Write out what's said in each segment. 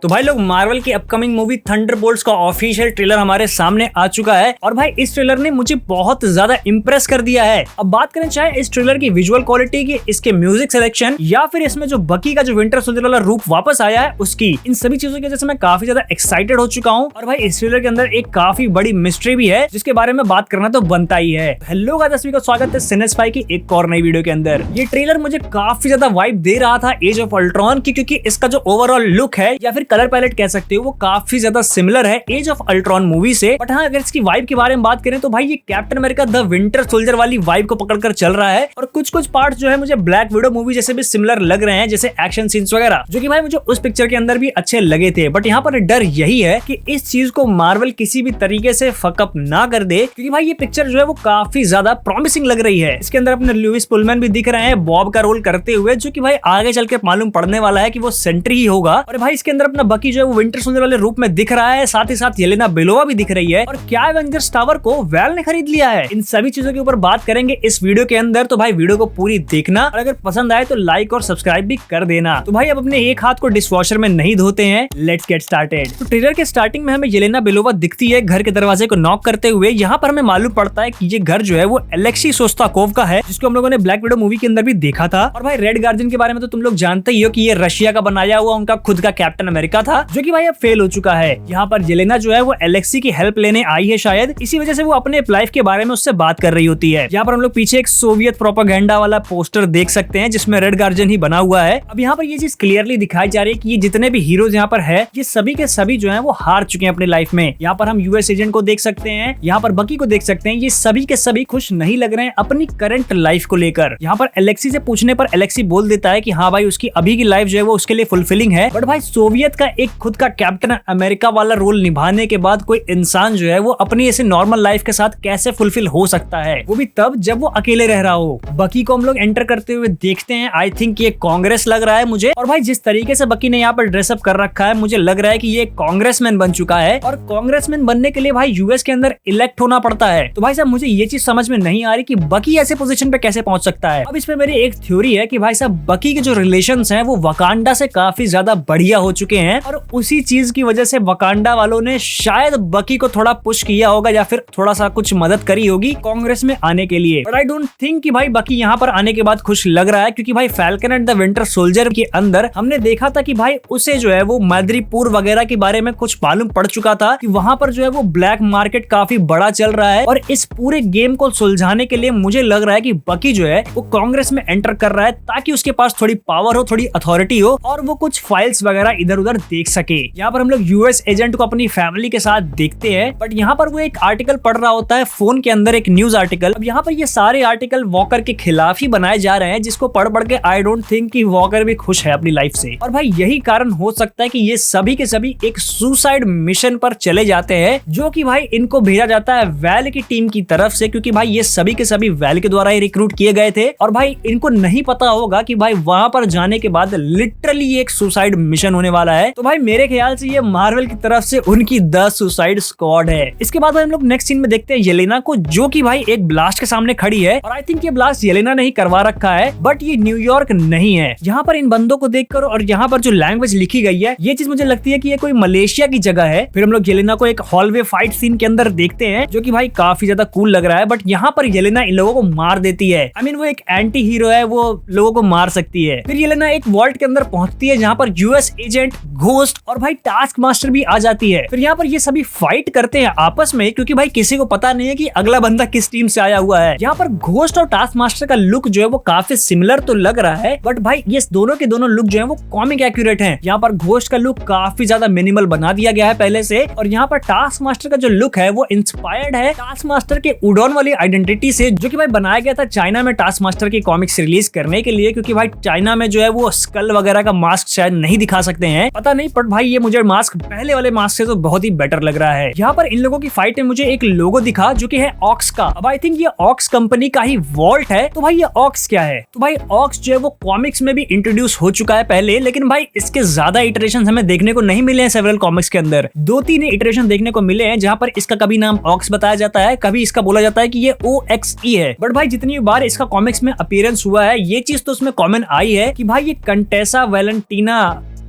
तो भाई लोग मार्वल की अपकमिंग मूवी थंडरबोल्ट्स का ऑफिशियल ट्रेलर हमारे सामने आ चुका है और भाई इस ट्रेलर ने मुझे बहुत ज्यादा इंप्रेस कर दिया है। अब बात करें चाहे इस ट्रेलर की विजुअल क्वालिटी की, इसके म्यूजिक सिलेक्शन या फिर इसमें जो बकी का जो विंटर सोल्जर वाला रूप वापस आया है उसकी, इन सभी चीजों की वजह से मैं काफी ज्यादा एक्साइटेड हो चुका हूँ। और भाई इस ट्रेलर के अंदर एक काफी बड़ी मिस्ट्री भी है जिसके बारे में बात करना तो बनता ही है। हेलो गाइस, सभी का स्वागत है सिनेस्पाई की एक और नई वीडियो के अंदर। ये ट्रेलर मुझे काफी ज्यादा वाइब दे रहा था एज ऑफ अल्ट्रॉन की, क्योंकि इसका जो ओवरऑल लुक है या फिर कलर पैलेट कह सकते हो वो काफी ज्यादा सिमिलर है एज ऑफ अल्ट्रॉन मूवी से। बट हाँ, अगर इसकी वाइब के बारे में बात करें तो भाई ये captain America the winter soldier वाली वाइब को पकड़कर चल रहा है। और कुछ पार्ट जो है मुझे ब्लैक विडो मूवी जैसे भी सिमिलर लग रहे हैं, जैसे एक्शन सीन्स वगैरह, जो कि भाई मुझे उस पिक्चर के अंदर भी अच्छे लगे थे। बट यहाँ पर डर यही है कि इस चीज को मार्वल किसी भी तरीके से फकअप ना कर दे, क्योंकि भाई ये पिक्चर जो है वो काफी ज्यादा प्रॉमिसिंग लग रही है। इसके अंदर अपने लुइस पुलमैन भी दिख रहे हैं बॉब का रोल करते हुए, जो कि भाई आगे चल के मालूम पड़ने वाला है कि वो सेंट्री ही होगा। और भाई इसके अंदर अपना बकी जो है वो विंटर सोल्जर वाले रूप में दिख रहा है, साथ ही साथ येलेना बेलोवा भी दिख रही है। और क्या एवेंजर्स टावर को वेल ने खरीद लिया है? इन सभी चीजों के ऊपर बात करेंगे इस वीडियो के अंदर। तो भाई वीडियो को पूरी देखना और अगर पसंद आए तो लाइक और सब्सक्राइब भी कर देना। तो भाई अब अपने एक हाथ को डिशवॉशर में नहीं धोते हैं, लेट्स गेट स्टार्टेड। तो ट्रेलर के स्टार्टिंग में हमें येलेना बेलोवा दिखती है घर के दरवाजे को नॉक करते हुए। यहाँ पर हमें मालूम पड़ता है कि ये घर जो है वो एलेक्सी सोस्ताकोव का है, जिसको हम लोगों ने ब्लैक विडो मूवी के अंदर भी देखा था। और भाई रेड गार्जियन के बारे में तो तुम लोग जानते ही हो कि ये रशिया का बनाया हुआ उनका खुद का कैप्टन अमेरिका था, जो कि भाई अब फेल हो चुका है। यहाँ पर येलेना जो है वो एलेक्सी की हेल्प लेने आई है, शायद इसी वजह से वो अपने लाइफ के बारे में उससे बात कर रही होती है। यहाँ पर हम लोग पीछे एक सोवियत प्रोपेगेंडा वाला पोस्टर देख सकते हैं जिसमें रेड गार्जियन ही बना हुआ है। अब यहाँ पर ये चीज क्लियरली दिखाई जा रही है कि ये जितने भी हीरोज यहाँ पर है, ये सभी के सभी जो है वो हार चुके हैं अपनी लाइफ में। यहाँ पर हम यूएस एजेंट को देख सकते हैं, यहाँ पर बकी को देख सकते हैं, ये सभी के सभी खुश नहीं लग रहे हैं अपनी करंट लाइफ को लेकर। यहाँ पर एलेक्सी से पूछने पर एलेक्सी बोल देता है कि हाँ भाई उसकी अभी की लाइफ जो है वो उसके लिए फुलफिलिंग है। बट भाई सोवियत का एक खुद का कैप्टन अमेरिका वाला रोल निभाने के बाद कोई इंसान जो है वो अपनी ऐसे नॉर्मल लाइफ के साथ कैसे फुलफिल हो सकता है, वो भी तब जब वो अकेले रह रहा हो। बकी को हम लोग एंटर करते हुए देखते हैं, आई थिंक ये कांग्रेस लग रहा है मुझे। और भाई जिस तरीके से बकी ने यहाँ पर ड्रेसअप कर रखा है, मुझे लग रहा है कि ये कांग्रेसमैन बन चुका है। और कांग्रेसमैन बनने के लिए भाई यूएस के अंदर इलेक्ट होना पड़ता है। तो भाई साहब मुझे ये चीज समझ में नहीं आ रही कि बकी ऐसे पोजीशन पे कैसे पहुंच सकता है। अब इसमें मेरी एक थ्योरी है कि भाई साहब बकी के जो रिलेशंस हैं वो वकांडा से काफी ज्यादा बढ़िया हो चुके हैं, और उसी चीज की वजह से वकांडा वालों ने शायद बकी को थोड़ा पुश किया होगा या फिर थोड़ा सा कुछ मदद करी होगी कांग्रेस में आने के लिए। बट आई डोंट थिंक कि भाई बकी यहाँ पर आने के बाद खुश लग रहा है, क्योंकि भाई falcon and the winter soldier के अंदर हमने देखा था कि भाई उसे जो है वो मदरीपुर वगैरह के बारे में कुछ मालूम पड़ चुका था कि वहां पर जो है वो ब्लैक मार्केट काफी बड़ा चल रहा है। और इस पूरे गेम को सुलझाने के लिए मुझे लग रहा है कि बकी जो है वो कांग्रेस में एंटर कर रहा है, ताकि उसके पास थोड़ी पावर हो, थोड़ी अथॉरिटी हो और वो कुछ फाइल्स वगैरह इधर उधर देख सके। यहाँ पर हम लोग यूएस एजेंट को अपनी फैमिली के साथ देखते हैं, बट यहाँ पर वो एक आर्टिकल पढ़ रहा होता है फोन के अंदर, एक न्यूज आर्टिकल। अब यहाँ पर ये सारे आर्टिकल वॉकर के खिलाफ ही बनाए जा रहे हैं, जिसको पढ़ के आई डोंट थिंक कि वॉकर भी खुश है अपनी लाइफ से। और भाई यही कारण हो सकता है कि ये सभी के सभी एक सुसाइड मिशन पर चले जाते हैं, जो कि भाई इनको भेजा जाता है वैल की टीम की तरफ से, क्योंकि भाई ये सभी के सभी वैल के द्वारा ही रिक्रूट किए गए थे। और भाई इनको नहीं पता होगा कि भाई वहां पर जाने के बाद लिटरली एक सुसाइड मिशन होने वाला है। तो भाई मेरे ख्याल से ये मार्वल की तरफ से उनकी द सुसाइड स्क्वाड है। इसके बाद हम लोग नेक्स्ट सीन में देखते हैं येलेना को, जो कि भाई एक ब्लास्ट के सामने खड़ी है। और आई थिंक ये ब्लास्ट येलेना ने ही करवा रखा है, बट ये न्यूयॉर्क नहीं है। यहाँ पर इन बंदों को देखकर और यहाँ पर जो लैंग्वेज लिखी गई है, ये चीज मुझे लगती है कि ये कोई मलेशिया की जगह है। फिर हम लोग येलेना को एक हॉलवे फाइट सीन के अंदर देखते हैं, जो कि भाई काफी ज्यादा कूल लग रहा है। बट यहाँ पर येलेना इन लोगों को मार देती है। आई मीन वो एक एंटी हीरो है, वो लोगों को मार सकती है। फिर येलेना एक वॉल्ट के अंदर पहुंचती है, जहाँ पर यूएस एजेंट, घोस्ट और भाई टास्क मास्टर भी आ जाती है। फिर यहाँ पर ये सभी फाइट करते हैं आपस में, क्योंकि भाई किसी को पता नहीं है कि अगला बंदा किस टीम से आया हुआ है। यहाँ पर घोस्ट और टास्क मास्टर का लुक जो है वो काफी सिमिलर तो लग रहा है, बट भाई ये दोनों के दोनों लुक जो है वो कॉमिक एक्यूरेट हैं। यहाँ पर घोस्ट का लुक काफी ज्यादा मिनिमल बना दिया गया है पहले से, और यहाँ पर टास्क मास्टर का जो लुक है वो इंस्पायर्ड है टास्क मास्टर के उडॉन वाली आइडेंटिटी से, जो कि भाई बनाया गया था चाइना में टास्क मास्टर की कॉमिक्स रिलीज करने के लिए, क्योंकि भाई चाइना में जो है वो स्कल वगैरह का मास्क शायद नहीं दिखा सकते हैं, पता नहीं। पर भाई ये मुझे मास्क पहले वाले मास्क से तो बहुत ही बेटर लग रहा है। यहाँ पर इन लोगों की फाइट में मुझे एक लोगो दिखा, जो कि है ऑक्स का। अब आई थिंक ये ऑक्स कंपनी का ही वॉल्ट है। तो भाई ये ऑक्स क्या है? तो भाई ऑक्स जो है वो कॉमिक्स में भी इंट्रोड्यूस हो चुका है पहले, लेकिन भाई इसके ज्यादा इटरेशन हमें देखने को नहीं मिले हैं। सेवरल कॉमिक्स के अंदर 2-3 इटरेशन देखने को मिले हैं, जहाँ पर इसका कभी नाम ऑक्स बताया जाता है, कभी इसका बोला जाता है कि ये OXE है। बट भाई जितनी बार इसका कॉमिक्स में अपीयरेंस हुआ है, ये चीज तो उसमें कॉमन आई है कि भाई ये कंटेसा वैलेंटीना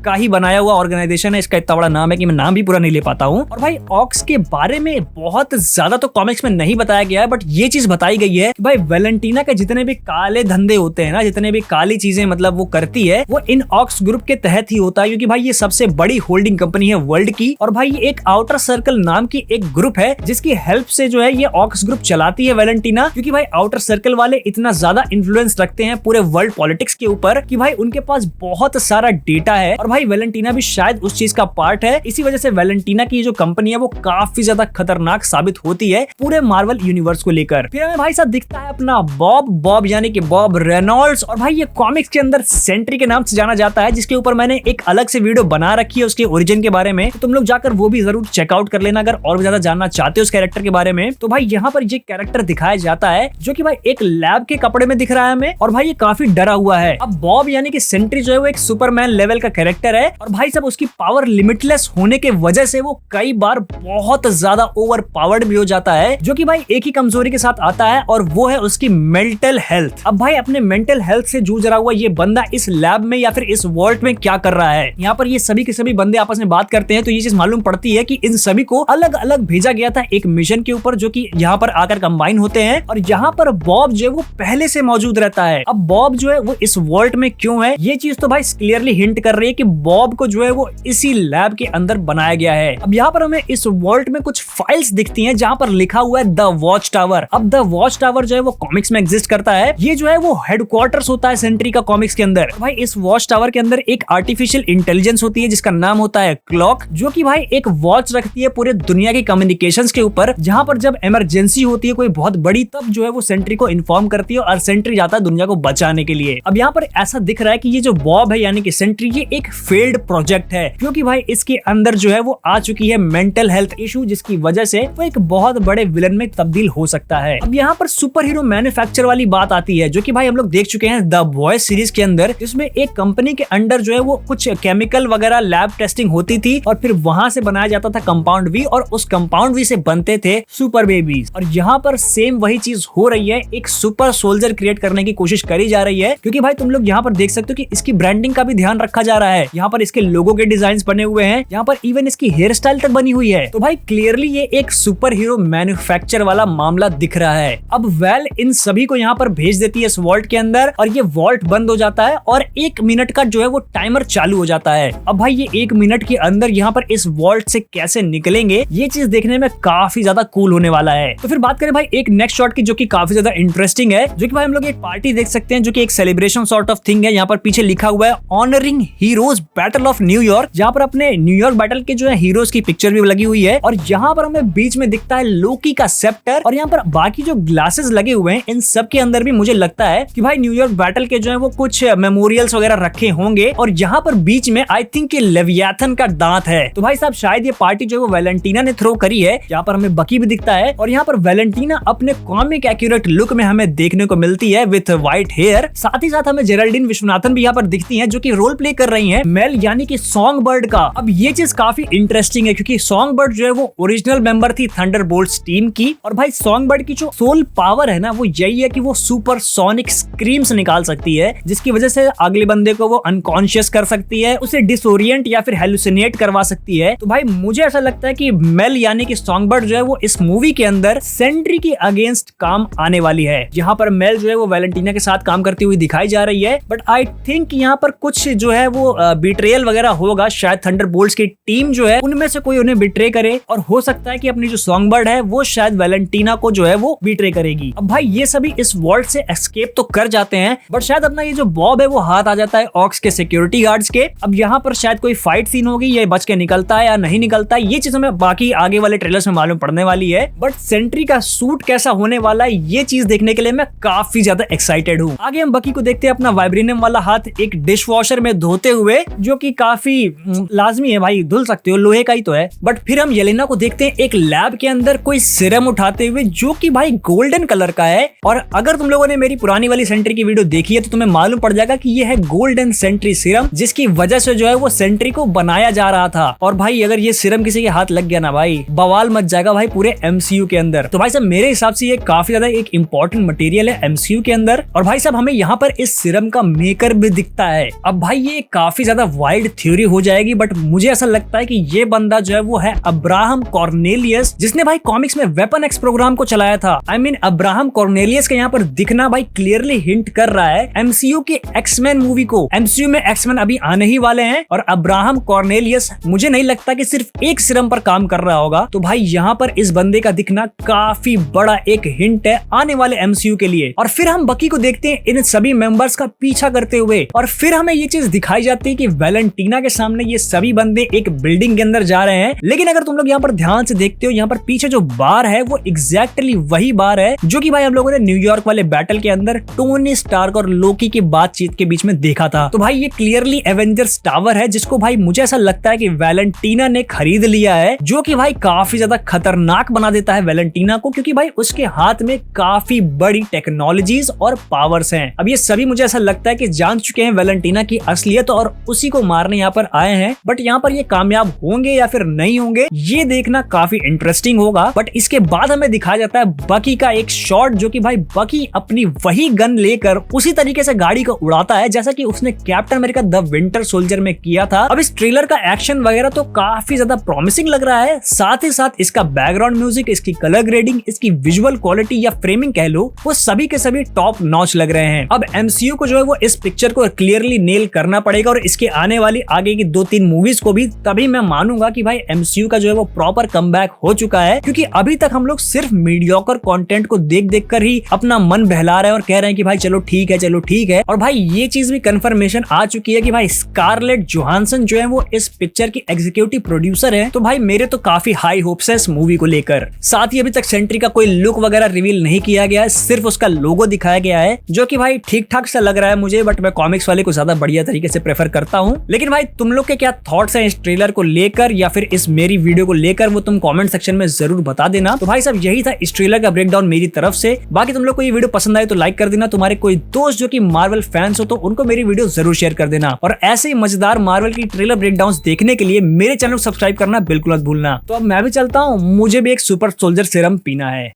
का ही बनाया हुआ ऑर्गेनाइजेशन है, इसका इतना बड़ा नाम है कि मैं नाम भी पूरा नहीं ले पाता हूँ। और भाई ऑक्स के बारे में बहुत ज्यादा तो कॉमिक्स में नहीं बताया गया है, बट ये चीज बताई गई है कि भाई वैलेंटीना के जितने भी काले धंधे होते हैं ना, जितने भी काली चीजें मतलब वो करती है, वो इन ऑक्स ग्रुप के तहत ही होता है, क्योंकि भाई ये सबसे बड़ी होल्डिंग कंपनी है वर्ल्ड की। और भाई ये एक आउटर सर्कल नाम की एक ग्रुप है जिसकी हेल्प से जो है ये ऑक्स ग्रुप चलाती है वैलेंटीना, क्योंकि भाई आउटर सर्कल वाले इतना ज्यादा इन्फ्लुएंस रखते हैं पूरे वर्ल्ड पॉलिटिक्स के ऊपर कि भाई उनके पास बहुत सारा डेटा है। और भाई वैलेंटीना भी शायद उस चीज का पार्ट है। इसी वजह से वैलेंटीना की जो कंपनी है वो काफी ज्यादा खतरनाक साबित होती है पूरे मार्वल यूनिवर्स को लेकर। फिर हमें भाई साहब दिखता है अपना बॉब यानी कि बॉब रेनॉल्ड्स। और भाई ये कॉमिक्स के अंदर सेंट्री के नाम से जाना जाता है, जिसके ऊपर मैंने एक अलग से वीडियो बना रखी है उसके ओरिजिन के बारे में, तो तुम लोग जाकर वो भी जरूर चेकआउट कर लेना अगर और भी ज्यादा जानना चाहते हो उस कैरेक्टर के बारे में। तो भाई यहाँ पर ये कैरेक्टर दिखाया जाता है जो कि भाई एक लैब के कपड़े में दिख रहा है हमें, और भाई ये काफी डरा हुआ है। अब बॉब यानी कि सेंट्री जो है वो एक सुपरमैन लेवल का कैरेक्टर है, और भाई साहब उसकी पावर लिमिटलेस होने के वजह से वो कई बार बहुत ज्यादा ओवर पावर्ड भी हो जाता है, जो कि भाई एक ही कमजोरी के साथ आता है, और वो है उसकी मेंटल हेल्थ। अब भाई अपने मेंटल हेल्थ से जूझ रहा हुआ ये बंदा इस लैब में या फिर इस वॉल्ट में क्या कर रहा है। यहाँ पर ये सभी के सभी बंदे आपस में बात करते हैं, तो ये चीज मालूम पड़ती है कि इन सभी को अलग अलग भेजा गया था एक मिशन के ऊपर, जो कि यहाँ पर आकर कंबाइन होते हैं। और यहाँ पर बॉब जो है वो पहले से मौजूद रहता है। अब बॉब जो है वो इस वॉल्ट में क्यों है, ये चीज तो भाई क्लियरली हिंट कर रही है कि बॉब को जो है वो इसी लैब के अंदर बनाया गया है। अब यहाँ पर हमें इस वॉल्ट में कुछ फाइल्स दिखती हैं जहाँ पर लिखा हुआ है द वॉच टावर। अब द वॉच टावर जो है वो कॉमिक्स में एग्जिस्ट करता है, ये जो है वो हेडक्वार्टर्स होता है सेंट्री का कॉमिक्स के अंदर। भाई इस वॉच टावर के अंदर एक आर्टिफिशियल इंटेलिजेंस होती है जिसका नाम होता है क्लॉक, जो कि भाई एक वॉच रखती है पूरे दुनिया के कम्युनिकेशंस के ऊपर, जहां पर जब इमरजेंसी होती है कोई बहुत बड़ी, तब जो है वो सेंट्री को इन्फॉर्म करती है और सेंट्री जाता है दुनिया को बचाने के लिए। अब यहाँ पर ऐसा दिख रहा है कि ये जो बॉब है यानी कि सेंट्री, ये एक फेल्ड प्रोजेक्ट है, क्योंकि भाई इसके अंदर जो है वो आ चुकी है मेंटल हेल्थ इशू, जिसकी वजह से वो एक बहुत बड़े विलन में तब्दील हो सकता है। अब यहाँ पर सुपर हीरो मैन्युफैक्चर वाली बात आती है, जो कि भाई हम लोग देख चुके हैं द बॉयज सीरीज के अंदर, जिसमें एक कंपनी के अंडर जो है वो कुछ केमिकल वगैरह लैब टेस्टिंग होती थी, और फिर वहां से बनाया जाता था कंपाउंड वी, और उस कंपाउंड वी से बनते थे सुपर बेबीज। और यहाँ पर सेम वही चीज हो रही है, एक सुपर सोल्जर क्रिएट करने की कोशिश करी जा रही है, क्योंकि भाई तुम लोग यहाँ पर देख सकते हो कि इसकी ब्रांडिंग का भी ध्यान रखा जा रहा है। यहाँ पर इसके लोगो के डिजाइन बने हुए हैं, यहाँ पर इवन इसकी हेयर स्टाइल तक बनी हुई है। तो भाई क्लियरली ये एक सुपर हीरो मैन्युफैक्चर वाला मामला दिख रहा है। अब वेल इन सभी को यहाँ पर भेज देती है इस वॉल्ट के अंदर, और ये वॉल्ट बंद हो जाता है, और 1 मिनट का जो है वो टाइमर चालू हो जाता है। अब भाई ये 1 मिनट के अंदर यहाँ पर इस वॉल्ट से कैसे निकलेंगे, ये चीज देखने में काफी ज्यादा कूल होने वाला है। तो फिर बात करें भाई एक नेक्स्ट शॉट की, जो कि काफी ज्यादा इंटरेस्टिंग है, जो कि भाई हम लोग एक पार्टी देख सकते हैं, जो कि एक सेलिब्रेशन सॉर्ट ऑफ थिंग है। यहाँ पर पीछे लिखा हुआ है honouring heroes battle of New York, जहाँ पर अपने न्यूयॉर्क बैटल के जो है हीरोज की पिक्चर भी लगी हुई है, और यहाँ पर हमें बीच में दिखता है लोकी का सेप्टर, और यहाँ पर बाकी जो ग्लासेस लगे हुए हैं इन सब के अंदर भी मुझे लगता है कि भाई न्यूयॉर्क बैटल के जो है वो कुछ मेमोरियल्स वगैरह रखे होंगे, और यहाँ पर बीच में आई थिंक लेवियाथन का दांत है। तो भाई साहब शायद ये पार्टी जो है वो वैलेंटीना ने थ्रो करी है। यहाँ पर हमें बकी भी दिखता है, और यहाँ पर वैलेंटीना अपने कॉमिक एक्यूरेट लुक में हमें देखने को मिलती है विथ व्हाइट हेयर। साथ ही साथ हमें जेराल्डीन विश्वनाथन भी यहाँ पर दिखती है, जो कि रोल प्ले कर रही है मेल यानी कि सॉन्ग बर्ड का। अब ये चीज काफी इंटरेस्टिंग है, क्योंकि सॉन्ग बर्ड जो है वो ओरिजिनल मेंबर थी थंडरबोल्ट्स टीम की, और भाई सॉन्ग बर्ड की जो सोल पावर है ना वो यही है कि वो सुपर सोनिक स्क्रीम्स निकाल सकती है, जिसकी वजह से अगले बंदे को वो अनकॉन्शियस कर सकती है, उसे डिसोरिएंट या फिर हेलुसिनेट करवा सकती है। तो भाई मुझे ऐसा लगता है कि मेल यानी कि सॉन्ग बर्ड जो है वो इस मूवी के अंदर सेंट्री के अगेंस्ट काम आने वाली है। यहाँ पर मेल जो है वो वैलेंटीना के साथ काम करती हुई दिखाई जा रही है, बट आई थिंक यहाँ पर कुछ जो है वो बिट्रेयल वगैरह होगा। शायद थंडरबोल्ट्स की टीम जो है उनमें से कोई उन्हें बिट्रे करे, और हो सकता है कि अपनी जो सॉन्ग बर्ड है वो शायद वैलेंटीना को जो है वो बिट्रे करेगी। अब भाई ये सभी इस वॉल्ट से एस्केप तो कर जाते हैं, बट शायद अपना ये जो बॉब है वो हाथ आ जाता है ऑक्स के सिक्योरिटी गार्ड्स के। अब यहाँ पर शायद कोई फाइट सीन होगी, ये बच के निकलता है या नहीं निकलता है, ये चीज हमें बाकी आगे वाले ट्रेलर्स में मालूम पड़ने वाली है। बट सेंट्री का सूट कैसा होने वाला है ये चीज देखने के लिए मैं काफी ज्यादा एक्साइटेड हूँ। आगे हम बकी को देखते हैं अपना वाइब्रेनियम वाला हाथ एक डिश वॉशर में धोते हुए, जो कि काफी लाजमी है भाई, धुल सकते हो, लोहे का ही तो है। बट फिर हम येलेना को देखते हैं एक लैब के अंदर कोई सिरम उठाते हुए, जो कि भाई गोल्डन कलर का है। और अगर तुम लोगों ने मेरी पुरानी वाली सेंट्री की वीडियो देखी है तो तुम्हें मालूम पड़ जाएगा कि ये है गोल्डन सेंट्री सिरम, जिसकी वजह से जो है वो सेंट्री को बनाया जा रहा था। और भाई अगर ये सिरम किसी के हाथ लग गया ना भाई, बवाल मच जाएगा भाई पूरे एमसीयू के अंदर। तो भाई साहब मेरे हिसाब से ये काफी ज्यादा एक इंपॉर्टेंट मटेरियल है एमसीयू के अंदर। और भाई साहब हमें यहाँ पर इस सिरम का मेकर भी दिखता है। अब भाई ये काफी ज्यादा वाइल्ड थ्योरी हो जाएगी, बट मुझे ऐसा लगता है कि ये बंदा जो है वो है अब्राहम कॉर्नेलियस, जिसने भाई कॉमिक्स में वेपन एक्स प्रोग्राम को चलाया था। आई मीन अब्राहम कॉर्नेलियस का यहाँ पर दिखना भाई क्लियरली हिंट कर रहा है एमसीयू की एक्समैन मूवी को। एमसीयू में एक्समैन अभी आने ही वाले हैं और अब्राहम कॉर्नेलियस मुझे नहीं लगता कि सिर्फ एक सिरम पर काम कर रहा होगा। तो भाई यहाँ पर इस बंदे का दिखना काफी बड़ा एक हिंट है आने वाले एमसीयू के लिए। और फिर हम बकी को देखते हैं इन सभी मेंबर्स का पीछा करते हुए, और फिर हमें ये चीज दिखाई जाती है कि वैलेंटीना के सामने ये सभी बंदे एक बिल्डिंग के अंदर जा रहे हैं। लेकिन अगर तुम लोग यहाँ पर ध्यान से देखते हो, यहाँ पर पीछे जो बार है वो एग्जैक्टली वही बार है जो कि भाई हम लोगों ने न्यूयॉर्क वाले बैटल के अंदर टोनी स्टार्क और लोकी की बातचीत के बीच में देखा था। तो भाई ये क्लियरली एवेंजर्स टावर है, जिसको भाई मुझे ऐसा लगता है कि वैलेंटीना ने खरीद लिया है, जो कि भाई काफी ज्यादा खतरनाक बना देता है वैलेंटीना को, क्योंकि भाई उसके हाथ में काफी बड़ी टेक्नोलॉजीज और पावर्स हैं। अब ये सभी मुझे ऐसा लगता है कि जान चुके हैं वैलेंटीना की असलियत और उसी को मारने यहाँ पर आए हैं। बट यहाँ पर ये कामयाब होंगे या फिर नहीं होंगे ये देखना काफी इंटरेस्टिंग होगा। बट इसके बाद हमें दिखाया जाता है बकी का एक शॉट, जो कि भाई बकी अपनी वही गन लेकर उसी तरीके से गाड़ी को उड़ाता है जैसा कि उसने captain America the winter soldier में किया था। अब इस ट्रेलर का एक्शन वगैरह तो काफी ज्यादा प्रॉमिसिंग लग रहा है, साथ ही साथ इसका बैकग्राउंड म्यूजिक, इसकी कलर ग्रेडिंग, इसकी विजुअल क्वालिटी या फ्रेमिंग कह लो, वो सभी के सभी टॉप नॉच लग रहे हैं। अब एमसीयू को जो है वो इस पिक्चर को क्लियरली नेल करना पड़ेगा और इसके आने वाली आगे की 2-3 मूवीज को भी, तभी मैं मानूंगा कि भाई एमसीयू का जो है वो प्रॉपर कमबैक हो चुका है। क्योंकि अभी तक हम लोग सिर्फ मीडियोकर कंटेंट को देख कर ही अपना मन बहला रहे हैं और कह रहे हैं कि भाई चलो ठीक है चलो ठीक है। और भाई ये चीज भी कंफर्मेशन आ चुकी है कि भाई स्कारलेट जोहानसन जो है वो इस पिक्चर की एग्जीक्यूटिव प्रोड्यूसर है। तो भाई मेरे तो काफी हाई होप्स है इस मूवी को लेकर। साथ ही अभी तक सेंट्री का कोई लुक वगैरह रिवील नहीं किया गया है, सिर्फ उसका लोगो दिखाया गया है, जो कि भाई ठीक ठाक सा लग रहा है मुझे। बट मैं कॉमिक्स वाले को ज्यादा बढ़िया तरीके से प्रेफर करता हूँ। लेकिन भाई तुम लोग के क्या थॉट्स हैं इस ट्रेलर को लेकर या फिर इस मेरी वीडियो को लेकर, वो तुम कमेंट सेक्शन में जरूर बता देना। तो भाई साहब यही था इस ट्रेलर का ब्रेकडाउन मेरी तरफ से। बाकी तुम लोग को ये वीडियो पसंद आए तो लाइक कर देना, तुम्हारे कोई दोस्त जो कि मार्वल फैंस हो तो उनको मेरी वीडियो जरूर शेयर कर देना, और ऐसे ही मजेदार मार्वल की ट्रेलर ब्रेकडाउन्स देखने के लिए मेरे चैनल को सब्सक्राइब करना बिल्कुल मत भूलना। तो अब मैं भी चलता हूँ, मुझे भी एक सुपर सोल्जर सीरम पीना है।